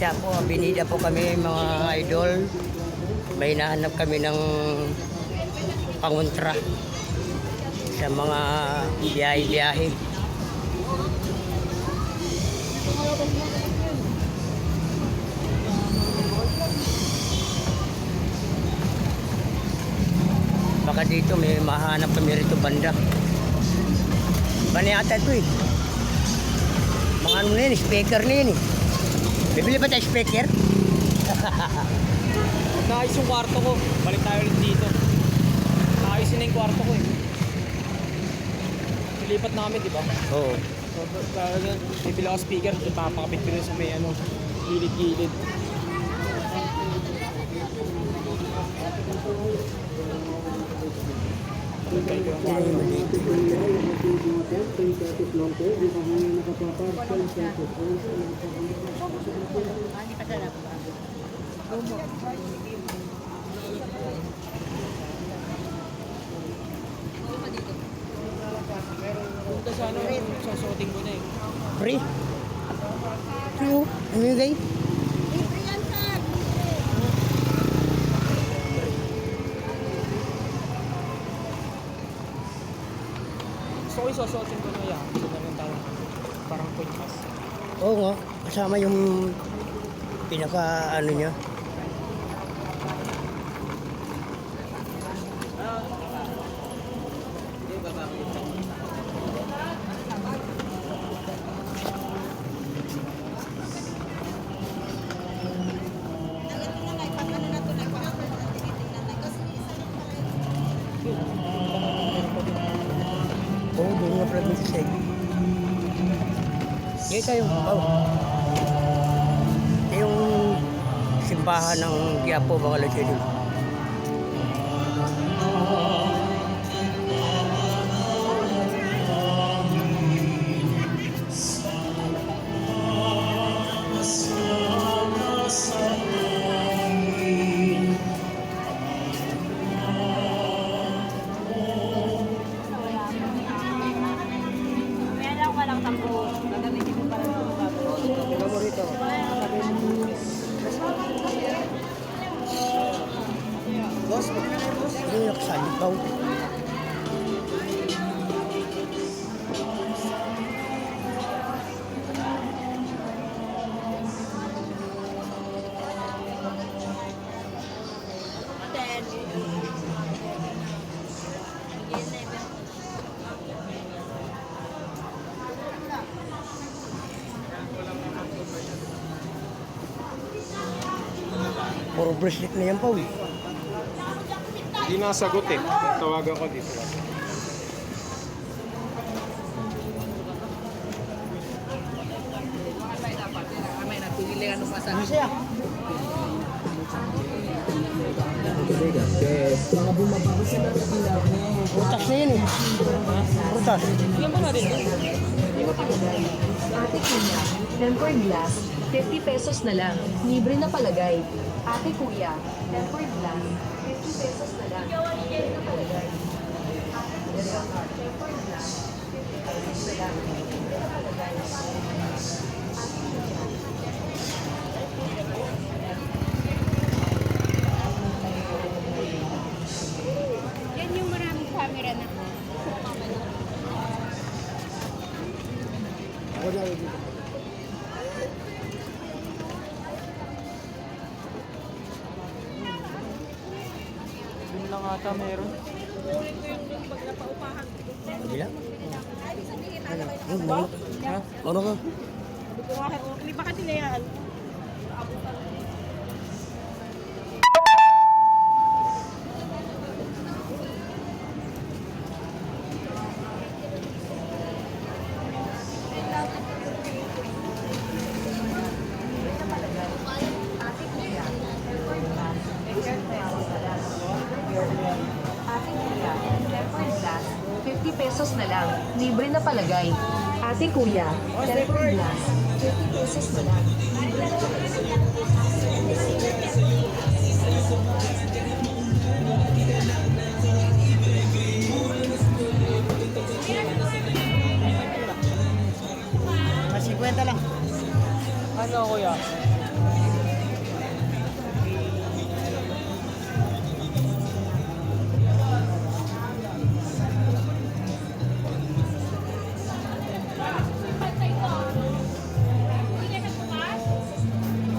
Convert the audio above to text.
Kaya po, binida po kami mga idol. May hinahanap kami ng pangontra sa mga biyahe-biyahe. Baka dito may mahanap kami rito banda. Bani ata ito eh. Mga ano na yun, speaker na yun eh. Bibili ba tayo speaker? Naayos yung kwarto ko. Balik tayo ulit dito. Naayos na yung kwarto ko eh. Nilipat namin, di ba? Oo. Bibili ako speaker. Papakabit ko rin sa may ano, gilid-gilid. Punta sa ano, susuotin ko na eh. Free? Free oh. Ano yun guys? Gusto ko yung susuotin ko na yan. Gusto na rin tayo. Parang punchas. Oo nga. Kasama yung pinaka ano niya. Oo, doon nga pala dito siya. Ngayon tayo. Oh. Ito yung simbahan ng Quiapo, mga lechero. Tingnan mo rito. Boss, ano yung nakasalipaw? Puro bracelet na yan, Paul. Hindi nasagot eh. Tawagan ko dito. Ano siya? Prutas na yun eh. Prutas. Yan ba natin? Ate Kuya, tempered glass, 50 pesos na lang. Libre na palagay. Ate Kuya, tempered glass, 50 pesos na lang. Libre na palagay. Ate Kuya, tempered glass, 50 pesos na lang. Libre na palagay. Yan yung maraming camera na. Yun lang ata meron. Kabila? Ano? Ano ka? Hindi pa kasi na yan. Ate Kuya, tempered glass, 50 pesos na lang. Ate Kuya, tempered glass, 50 pesos na lang. Libre na palagay. Ate Kuya, tempered glass, 50 pesos na lang. Libre na palagay. Mas 50 lang. Ano kuya?